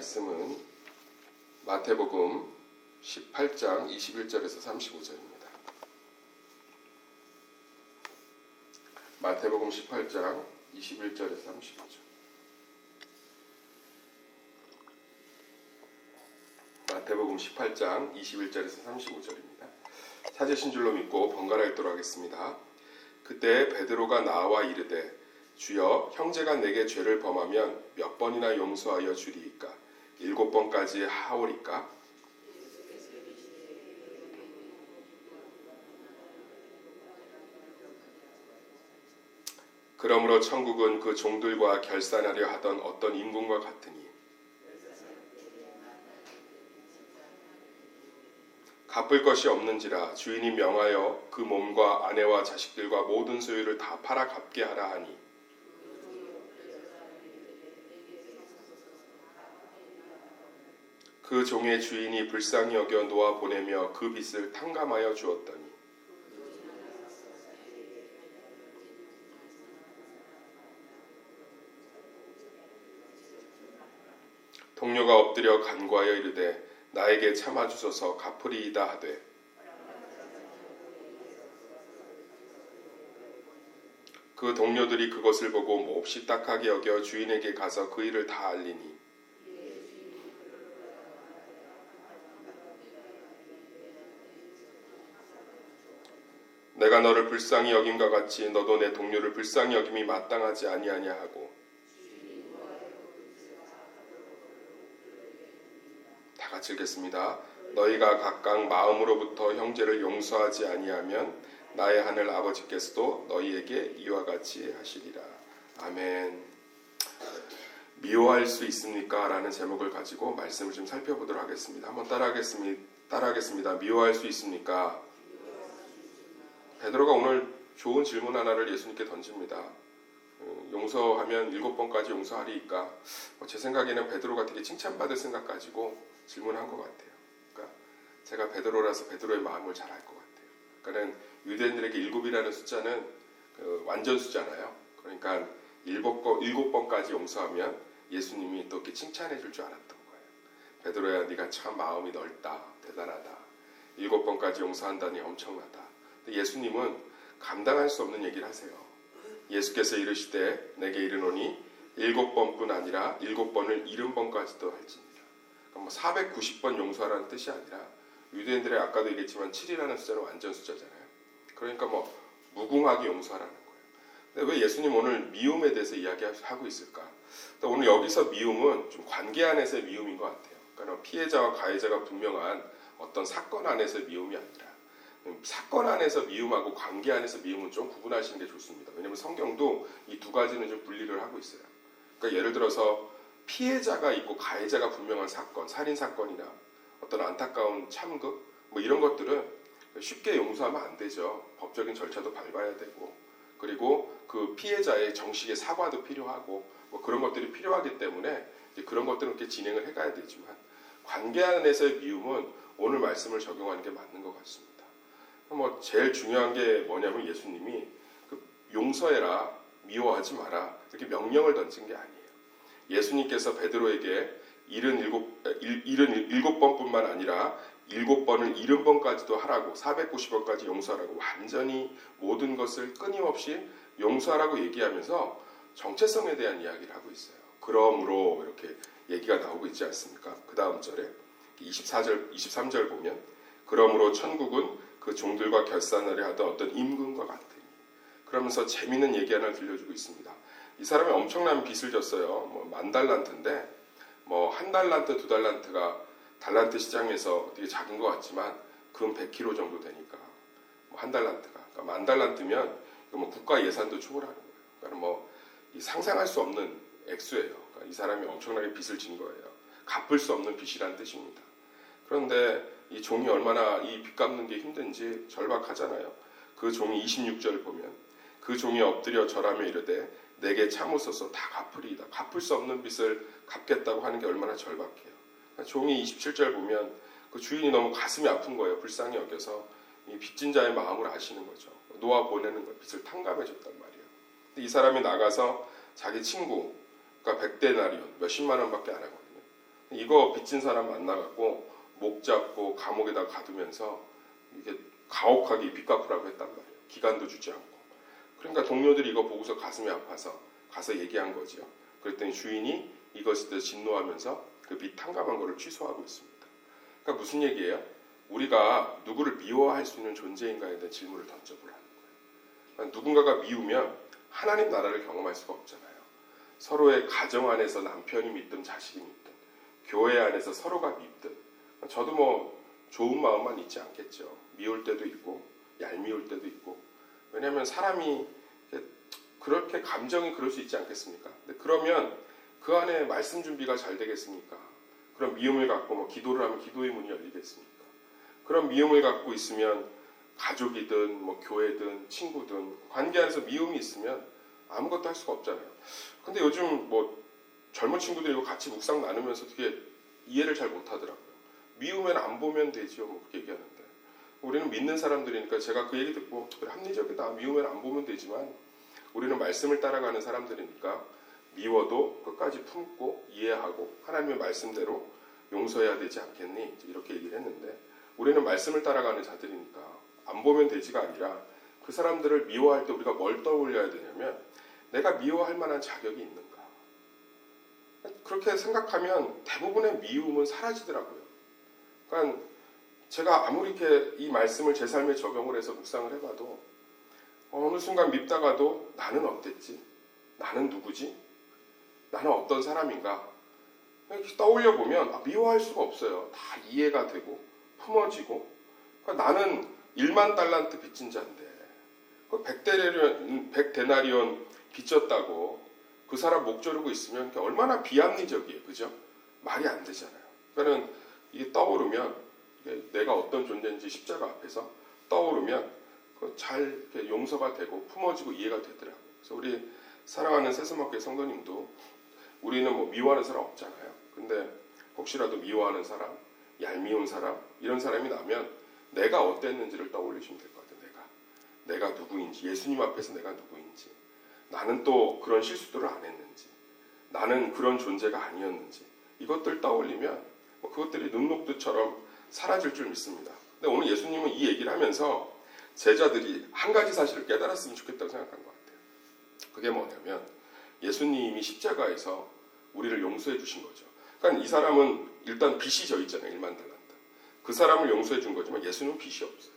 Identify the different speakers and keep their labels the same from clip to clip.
Speaker 1: 말씀은 마태복음 18장 21절에서 35절입니다. 마태복음 18장 21절에서 35절. 마태복음 18장 21절에서 35절입니다. 찾으신 줄로 믿고 번갈아 읽도록 하겠습니다. 그때 베드로가 나와 이르되 주여, 형제가 내게 죄를 범하면 몇 번이나 용서하여 주리이까? 7번까지 하오리까? 그러므로 천국은 그 종들과 결산하려 하던 어떤 임금과 같으니 갚을 것이 없는지라 주인이 명하여 그 몸과 아내와 자식들과 모든 소유를 다 팔아 갚게 하라 하니 그 종의 주인이 불쌍히 여겨 놓아 보내며 그 빚을 탕감하여 주었더니 동료가 엎드려 간구하여 이르되 나에게 참아주소서 갚으리이다 하되 그 동료들이 그것을 보고 몹시 딱하게 여겨 주인에게 가서 그 일을 다 알리니 내가 너를 불쌍히 여김과 같이 너도 내 동료를 불쌍히 여김이 마땅하지 아니하냐 하고 다 같이 읽겠습니다. 너희가 각각 마음으로부터 형제를 용서하지 아니하면 나의 하늘 아버지께서도 너희에게 이와 같이 하시리라. 아멘. 미워할 수 있습니까? 라는 제목을 가지고 말씀을 좀 살펴보도록 하겠습니다. 한번 따라하겠습니다. 미워할 수 있습니까? 베드로가 오늘 좋은 질문 하나를 예수님께 던집니다. 용서하면 7번까지 용서하리이까? 제 생각에는 베드로가 되게 칭찬받을 생각 가지고 질문한 것 같아요. 그러니까 제가 베드로라서 베드로의 마음을 잘 알 것 같아요. 그러니까 유대인들에게 7이라는 숫자는 완전 숫자잖아요. 그러니까 7번까지 용서하면 예수님이 또 이렇게 칭찬해 줄 줄 알았던 거예요. 베드로야, 네가 참 마음이 넓다, 대단하다. 7번까지 용서한다니 엄청나다. 근데 예수님은 감당할 수 없는 얘기를 하세요. 예수께서 이르시되 내게 이르노니 7번뿐 아니라 7번을 70번까지도 할지니라. 그러니까 490번 용서하라는 뜻이 아니라 유대인들의 아까도 얘기했지만 7이라는 숫자는 완전 숫자잖아요. 그러니까 무궁하게 용서하라는 거예요. 근데 왜 예수님 오늘 미움에 대해서 이야기하고 있을까? 오늘 여기서 미움은 좀 관계 안에서의 미움인 것 같아요. 그러니까 피해자와 가해자가 분명한 어떤 사건 안에서의 미움이 아니라 사건 안에서 미움하고 관계 안에서 미움은 좀 구분하시는 게 좋습니다. 왜냐하면 성경도 이 두 가지는 좀 분리를 하고 있어요. 그러니까 예를 들어서 피해자가 있고 가해자가 분명한 사건, 살인사건이나 어떤 안타까운 참극 이런 것들은 쉽게 용서하면 안 되죠. 법적인 절차도 밟아야 되고 그리고 그 피해자의 정식의 사과도 필요하고 그런 것들이 필요하기 때문에 이제 그런 것들은 이렇게 진행을 해가야 되지만 관계 안에서의 미움은 오늘 말씀을 적용하는 게 맞는 것 같습니다. 제일 중요한 게 뭐냐면 예수님이 용서해라, 미워하지 마라 이렇게 명령을 던진 게 아니에요. 예수님께서 베드로에게 77번뿐만 아니라 7번을 70번까지도 하라고 490번까지 용서하라고 완전히 모든 것을 끊임없이 용서하라고 얘기하면서 정체성에 대한 이야기를 하고 있어요. 그러므로 이렇게 얘기가 나오고 있지 않습니까? 그 다음 절에 23절 보면 그러므로 천국은 그 종들과 결산하려 하던 어떤 임금과 같으니 그러면서 재미있는 얘기 하나 들려주고 있습니다. 이 사람이 엄청난 빚을 졌어요. 10,000달란트인데 1달란트, 2달란트가 달란트 시장에서 되게 작은 것 같지만 금 100kg 정도 되니까 1달란트가 그러니까 10,000달란트면 국가 예산도 초월하는 거예요. 그러니까 상상할 수 없는 액수예요. 그러니까 이 사람이 엄청나게 빚을 진 거예요. 갚을 수 없는 빚이라는 뜻입니다. 그런데 이 종이 얼마나 이 빚 갚는 게 힘든지 절박하잖아요. 그 종이 26절 보면 그 종이 엎드려 절하며 이르되 내게 참으소서 다 갚으리이다. 갚을 수 없는 빚을 갚겠다고 하는 게 얼마나 절박해요. 그러니까 종이 27절 보면 그 주인이 너무 가슴이 아픈 거예요. 불쌍히 여겨서 이 빚진 자의 마음을 아시는 거죠. 놓아 보내는 거 빚을 탕감해 줬단 말이에요. 근데 이 사람이 나가서 자기 친구 그러니까 100데나리온 몇십만 원밖에 안 하거든요. 이거 빚진 사람 만나갖고 목 잡고 감옥에다 가두면서 이게 가혹하게 빚 갚으라고 했단 말이에요. 기간도 주지 않고. 그러니까 동료들이 이거 보고서 가슴이 아파서 가서 얘기한 거지요. 그랬더니 주인이 이것에 대해서 진노하면서 그 빚 탕감한 거를 취소하고 있습니다. 그러니까 무슨 얘기예요? 우리가 누구를 미워할 수 있는 존재인가에 대한 질문을 던져보라는 거예요. 그러니까 누군가가 미우면 하나님 나라를 경험할 수가 없잖아요. 서로의 가정 안에서 남편이 믿든 자식이 믿든 교회 안에서 서로가 믿든 저도 뭐 좋은 마음만 있지 않겠죠. 미울 때도 있고 얄미울 때도 있고. 왜냐하면 사람이 그렇게 감정이 그럴 수 있지 않겠습니까? 근데 그러면 그 안에 말씀 준비가 잘 되겠습니까? 그런 미움을 갖고 뭐 기도를 하면 기도의 문이 열리겠습니까? 그런 미움을 갖고 있으면 가족이든 뭐 교회든 친구든 관계 안에서 미움이 있으면 아무것도 할 수가 없잖아요. 근데 요즘 뭐 젊은 친구들이 같이 묵상 나누면서 되게 이해를 잘 못하더라고요. 미우면 안 보면 되지요, 뭐 그렇게 얘기하는데 우리는 믿는 사람들이니까 제가 그 얘기 듣고 그래, 합리적이다. 미우면 안 보면 되지만 우리는 말씀을 따라가는 사람들이니까 미워도 끝까지 품고 이해하고 하나님의 말씀대로 용서해야 되지 않겠니? 이렇게 얘기를 했는데 우리는 말씀을 따라가는 자들이니까 안 보면 되지가 아니라 그 사람들을 미워할 때 우리가 뭘 떠올려야 되냐면 내가 미워할 만한 자격이 있는가? 그렇게 생각하면 대부분의 미움은 사라지더라고요. 그러니까 제가 아무리 이렇게 이 말씀을 제 삶에 적용을 해서 묵상을 해봐도 어느 순간 밉다가도 나는 어땠지? 나는 누구지? 나는 어떤 사람인가? 이렇게 떠올려 보면 미워할 수가 없어요. 다 이해가 되고 품어지고 그러니까 나는 1만 달란트 빚진 자인데 100데나리온 빚졌다고 그 사람 목 조르고 있으면 얼마나 비합리적이에요. 그죠? 말이 안 되잖아요. 그러니까 이게 떠오르면 내가 어떤 존재인지 십자가 앞에서 떠오르면 잘 용서가 되고 품어지고 이해가 되더라고요. 그래서 우리 사랑하는 새소망교회 성도님도 우리는 뭐 미워하는 사람 없잖아요. 근데 혹시라도 미워하는 사람, 얄미운 사람 이런 사람이 나면 내가 어땠는지를 떠올리시면 될 것 같아요. 내가 누구인지, 예수님 앞에서 내가 누구인지, 나는 또 그런 실수들을 안 했는지, 나는 그런 존재가 아니었는지 이것들 떠올리면 그것들이 눈녹듯처럼 사라질 줄 믿습니다. 근데 오늘 예수님은 이 얘기를 하면서 제자들이 한 가지 사실을 깨달았으면 좋겠다고 생각한 것 같아요. 그게 뭐냐면 예수님이 십자가에서 우리를 용서해 주신 거죠. 그러니까 이 사람은 일단 빚이 져 있잖아요. 1만 달란트. 그 사람을 용서해 준 거지만 예수님은 빚이 없어요.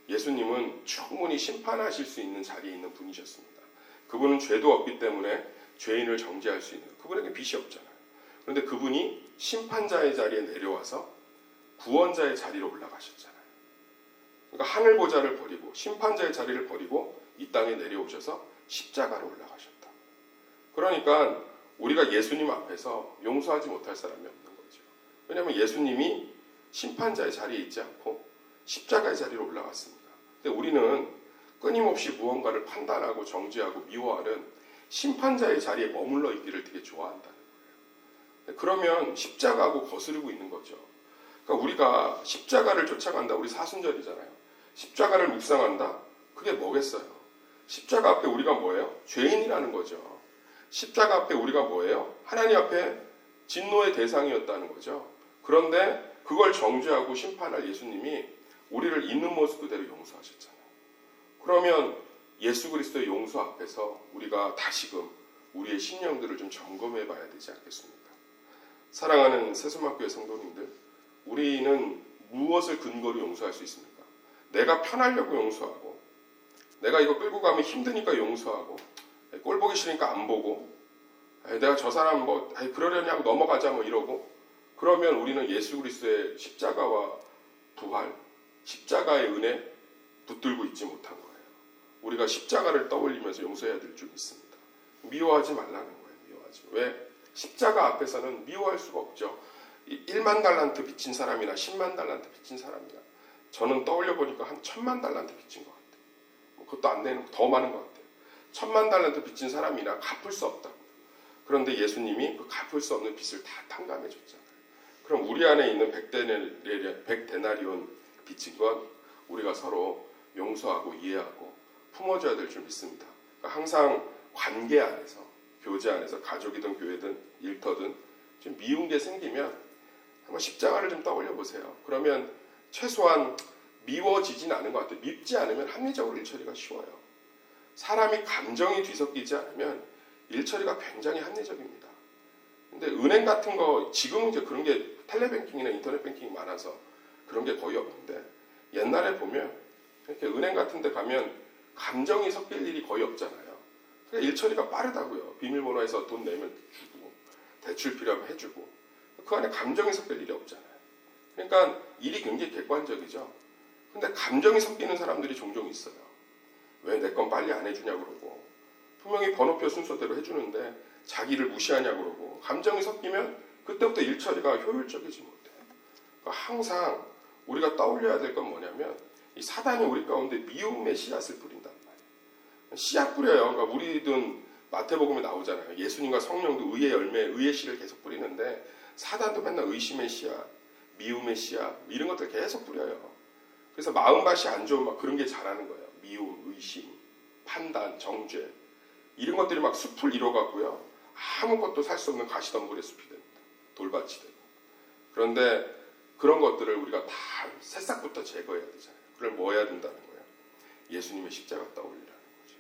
Speaker 1: 예수님은 충분히 심판하실 수 있는 자리에 있는 분이셨습니다. 그분은 죄도 없기 때문에 죄인을 정죄할 수 있는 그분에게 빚이 없잖아요. 그런데 그분이 심판자의 자리에 내려와서 구원자의 자리로 올라가셨잖아요. 그러니까 하늘 보좌를 버리고 심판자의 자리를 버리고 이 땅에 내려오셔서 십자가로 올라가셨다. 그러니까 우리가 예수님 앞에서 용서하지 못할 사람이 없는 거죠. 왜냐하면 예수님이 심판자의 자리에 있지 않고 십자가의 자리로 올라갔습니다. 근데 우리는 끊임없이 무언가를 판단하고 정죄하고 미워하는 심판자의 자리에 머물러 있기를 되게 좋아한다는 거예요. 그러면 십자가하고 거스르고 있는 거죠. 그러니까 우리가 십자가를 쫓아간다. 우리 사순절이잖아요. 십자가를 묵상한다. 그게 뭐겠어요? 십자가 앞에 우리가 뭐예요? 죄인이라는 거죠. 십자가 앞에 우리가 뭐예요? 하나님 앞에 진노의 대상이었다는 거죠. 그런데 그걸 정죄하고 심판할 예수님이 우리를 있는 모습 그대로 용서하셨잖아요. 그러면 예수 그리스도의 용서 앞에서 우리가 다시금 우리의 신령들을 좀 점검해 봐야 되지 않겠습니까? 사랑하는 새소망교회 성도님들, 우리는 무엇을 근거로 용서할 수 있습니까? 내가 편하려고 용서하고, 내가 이거 끌고 가면 힘드니까 용서하고, 꼴 보기 싫으니까 안 보고, 내가 저 사람 뭐 그러려냐고 넘어가자 뭐 이러고, 그러면 우리는 예수 그리스도의 십자가와 부활, 십자가의 은혜 붙들고 있지 못한 거예요. 우리가 십자가를 떠올리면서 용서해야 될 줄 믿습니다. 미워하지 말라는 거예요. 미워하지. 왜? 십자가 앞에서는 미워할 수가 없죠. 1만 달란트 빚진 사람이나 10만 달란트 빚진 사람이나 저는 떠올려 보니까 한 1000만 달란트 빚진 것 같아요. 그것도 안 되는 더 많은 것 같아요. 1000만 달란트 빚진 사람이나 갚을 수 없다. 그런데 예수님이 그 갚을 수 없는 빚을 다 탕감해 줬잖아요. 그럼 우리 안에 있는 100데나리온 빚진 건 우리가 서로 용서하고 이해하고 품어줘야 될 줄 믿습니다. 그러니까 항상 관계 안에서, 교제 안에서, 가족이든 교회든 일터든 좀 미운 게 생기면 한번 십자가를 좀 떠올려 보세요. 그러면 최소한 미워지진 않은 것 같아요. 밉지 않으면 합리적으로 일처리가 쉬워요. 사람이 감정이 뒤섞이지 않으면 일처리가 굉장히 합리적입니다. 근데 은행 같은 거 지금은 이제 그런 게 텔레뱅킹이나 인터넷 뱅킹이 많아서 그런 게 거의 없는데 옛날에 보면 이렇게 은행 같은 데 가면 감정이 섞일 일이 거의 없잖아요. 그러니까 일처리가 빠르다고요. 비밀번호에서 돈 내면 주고 대출 필요하면 해주고 그 안에 감정이 섞일 일이 없잖아요. 그러니까 일이 굉장히 객관적이죠. 근데 감정이 섞이는 사람들이 종종 있어요. 왜 내 건 빨리 안 해주냐고 그러고 분명히 번호표 순서대로 해주는데 자기를 무시하냐고 그러고 감정이 섞이면 그때부터 일처리가 효율적이지 못해요. 그러니까 항상 우리가 떠올려야 될 건 뭐냐면 이 사단이 우리 가운데 미움의 씨앗을 뿌린단 말이에요. 씨앗 뿌려요. 그러니까 우리든 마태복음에 나오잖아요. 예수님과 성령도 의의 열매, 의의 씨를 계속 뿌리는데 사단도 맨날 의심의 씨앗, 미움의 씨앗 이런 것들 계속 뿌려요. 그래서 마음밭이 안 좋은 막 그런 게 자라는 거예요. 미움, 의심, 판단, 정죄 이런 것들이 막 숲을 이뤄갖고요. 아무것도 살 수 없는 가시덤불의 숲이 됩니다. 돌밭이 되고. 그런데 그런 것들을 우리가 다 새싹부터 제거해야 되잖아요. 그럼 뭐 해야 된다는 거예요? 예수님의 십자가 떠올리라는 거죠.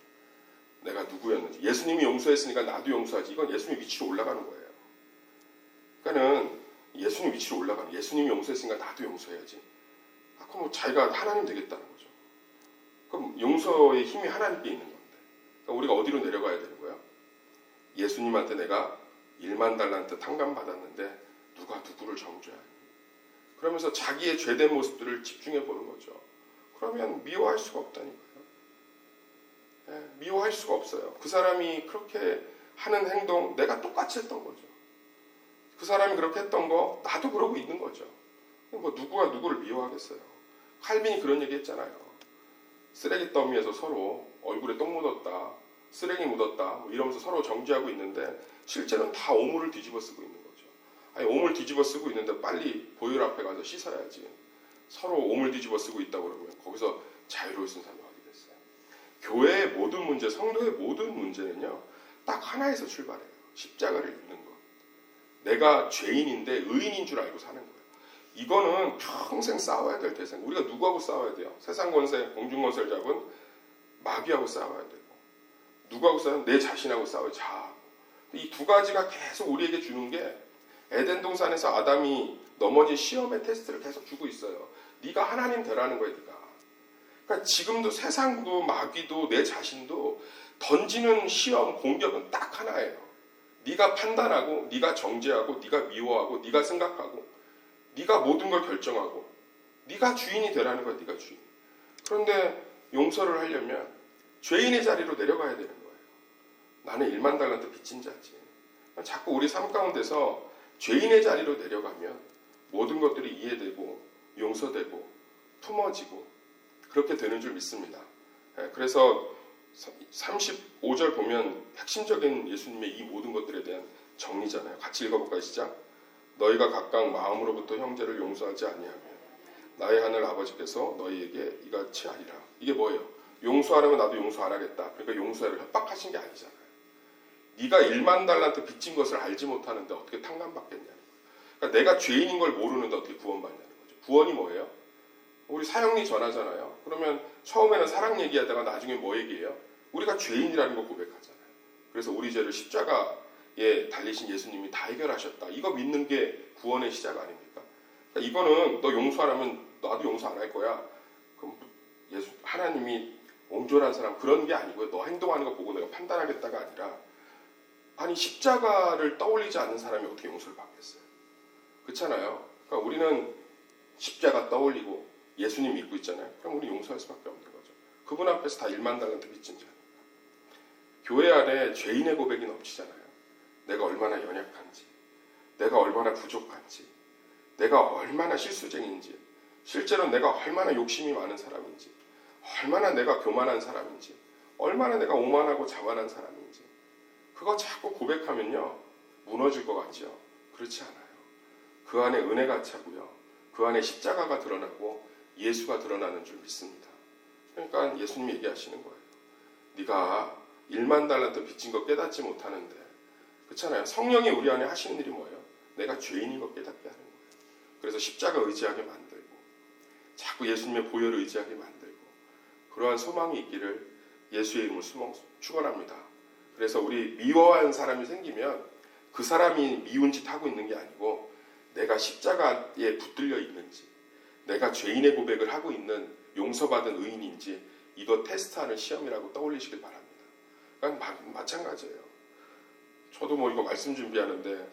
Speaker 1: 내가 누구였는지. 예수님이 용서했으니까 나도 용서하지. 이건 예수님 위치로 올라가는 거예요. 그러니까는 예수님 위치로 올라가는 예수님이 용서했으니까 나도 용서해야지. 그럼 뭐 자기가 하나님 되겠다는 거죠. 그럼 용서의 힘이 하나님께 있는 건데. 그러니까 우리가 어디로 내려가야 되는 거예요? 예수님한테 내가 1만 달란트 탕감 받았는데 누가 누구를 정죄하니? 그러면서 자기의 죄된 모습들을 집중해 보는 거죠. 그러면 미워할 수가 없다니까요. 미워할 수가 없어요. 그 사람이 그렇게 하는 행동 내가 똑같이 했던 거죠. 그 사람이 그렇게 했던 거 나도 그러고 있는 거죠. 뭐 누구가 누구를 미워하겠어요. 칼빈이 그런 얘기 했잖아요. 쓰레기 더미에서 서로 얼굴에 똥 묻었다, 쓰레기 묻었다 뭐 이러면서 서로 정죄하고 있는데 실제로는 다 오물을 뒤집어 쓰고 있는 거죠. 아니 오물 뒤집어 쓰고 있는데 빨리 보혈 앞에 가서 씻어야지. 서로 오물 뒤집어 쓰고 있다고 그러면 거기서 자유로울 수 있는 사람이 어디 됐어요. 교회의 모든 문제, 성도의 모든 문제는요. 딱 하나에서 출발해요. 십자가를 입는 것. 내가 죄인인데 의인인 줄 알고 사는 거예요. 이거는 평생 싸워야 될 대상. 우리가 누구하고 싸워야 돼요? 세상 권세, 공중 권세를 잡은 마귀하고 싸워야 되고 누구하고 싸워야 내 자신하고 싸워야 자아하고. 이 두 가지가 계속 우리에게 주는 게 에덴 동산에서 아담이 넘어진 시험의 테스트를 계속 주고 있어요. 네가 하나님 되라는 거야, 네가. 그러니까 지금도 세상도 마귀도 내 자신도 던지는 시험, 공격은 딱 하나예요. 네가 판단하고, 네가 정죄하고, 네가 미워하고, 네가 생각하고, 네가 모든 걸 결정하고, 네가 주인이 되라는 거야, 네가 주인. 그런데 용서를 하려면 죄인의 자리로 내려가야 되는 거예요. 나는 1만 달란트 빚진 자지. 자꾸 우리 삶 가운데서 죄인의 자리로 내려가면 모든 것들이 이해되고 용서되고 품어지고 그렇게 되는 줄 믿습니다. 그래서 35절 보면 핵심적인 예수님의 이 모든 것들에 대한 정리잖아요. 같이 읽어볼까요? 시작. 너희가 각각 마음으로부터 형제를 용서하지 아니하면 나의 하늘 아버지께서 너희에게 이같이 하리라. 이게 뭐예요? 용서하려면 나도 용서 안 하겠다. 그러니까 용서를 협박하신 게 아니잖아요. 네가 1만 달란트 빚진 것을 알지 못하는데 어떻게 탕감받겠냐는 거예요. 그러니까 내가 죄인인 걸 모르는데 어떻게 구원받냐는 거죠. 구원이 뭐예요? 우리 사형리 전하잖아요. 그러면 처음에는 사랑 얘기하다가 나중에 뭐 얘기해요? 우리가 죄인이라는 거 고백하잖아요. 그래서 우리 죄를 십자가에 달리신 예수님이 다 해결하셨다. 이거 믿는 게 구원의 시작 아닙니까? 그러니까 이거는 너 용서 안 하면 나도 용서 안 할 거야. 그럼 하나님이 옹졸한 사람 그런 게 아니고요. 너 행동하는 거 보고 내가 판단하겠다가 아니라 아니 십자가를 떠올리지 않는 사람이 어떻게 용서를 받겠어요? 그렇잖아요. 그러니까 우리는 십자가 떠올리고 예수님 믿고 있잖아요. 그럼 우리 용서할 수밖에 없는 거죠. 그분 앞에서 다 1만 달란트 빚진 자니까. 교회 안에 죄인의 고백이 넘치잖아요. 내가 얼마나 연약한지, 내가 얼마나 부족한지, 내가 얼마나 실수쟁인지, 실제로 내가 얼마나 욕심이 많은 사람인지, 얼마나 내가 교만한 사람인지, 얼마나 내가 오만하고 자만한 사람인지 그거 자꾸 고백하면요 무너질 것 같죠? 그렇지 않아요. 그 안에 은혜가 차고요. 그 안에 십자가가 드러나고 예수가 드러나는 줄 믿습니다. 그러니까 예수님이 얘기하시는 거예요. 네가 1만 달란트 빚진 거 깨닫지 못하는데 그렇잖아요. 성령이 우리 안에 하시는 일이 뭐예요? 내가 죄인인 거 깨닫게 하는 거예요. 그래서 십자가 의지하게 만들고 자꾸 예수님의 보혈을 의지하게 만들고 그러한 소망이 있기를 예수의 이름으로 축원합니다. 그래서 우리 미워한 사람이 생기면 그 사람이 미운 짓 하고 있는 게 아니고 내가 십자가에 붙들려 있는지 내가 죄인의 고백을 하고 있는 용서받은 의인인지 이거 테스트하는 시험이라고 떠올리시길 바랍니다. 그러니까 마찬가지예요. 저도 뭐 이거 말씀 준비하는데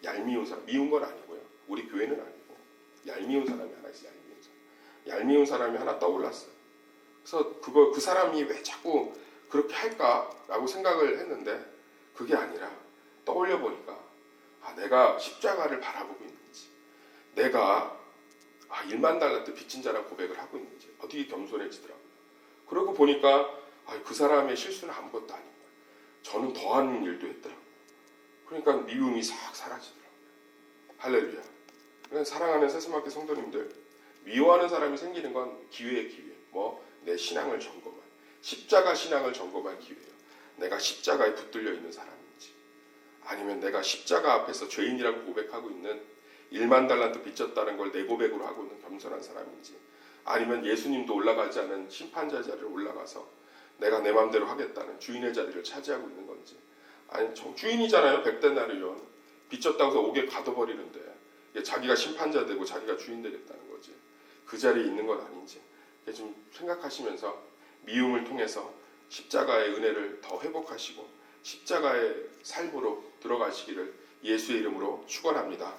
Speaker 1: 얄미운 사람, 미운 건 아니고요. 우리 교회는 아니고 얄미운 사람이 하나 있어요. 얄미운 사람이 하나 떠올랐어요. 그래서 그 사람이 왜 자꾸 그렇게 할까라고 생각을 했는데 그게 아니라 떠올려 보니까 내가 십자가를 바라보고 있는지 내가 1만 달란트 빚진 자라고 고백을 하고 있는지 어떻게 겸손해지더라고요. 그러고 보니까 그 사람의 실수는 아무것도 아닌 거예요. 저는 더한 일도 했더라고요. 그러니까 미움이 싹 사라지더라고요. 할렐루야. 그러니까 사랑하는 세스마켓 성도님들, 미워하는 사람이 생기는 건 기회의 기회. 내 신앙을 점검한 십자가 신앙을 점검할 기회예요. 내가 십자가에 붙들려 있는 사람인지 아니면 내가 십자가 앞에서 죄인이라고 고백하고 있는 1만 달란트 빚졌다는 걸 내 고백으로 하고 있는 겸손한 사람인지 아니면 예수님도 올라가지 않은 심판자 자리를 올라가서 내가 내 마음대로 하겠다는 주인의 자리를 차지하고 있는 건지 아니 주인이잖아요. 100데나리온 빚졌다고 해서 옥에 가둬버리는데 자기가 심판자 되고 자기가 주인 되겠다는 거지 그 자리에 있는 건 아닌지 좀 생각하시면서 미움을 통해서 십자가의 은혜를 더 회복하시고 십자가의 삶으로 들어가시기를 예수의 이름으로 축원합니다.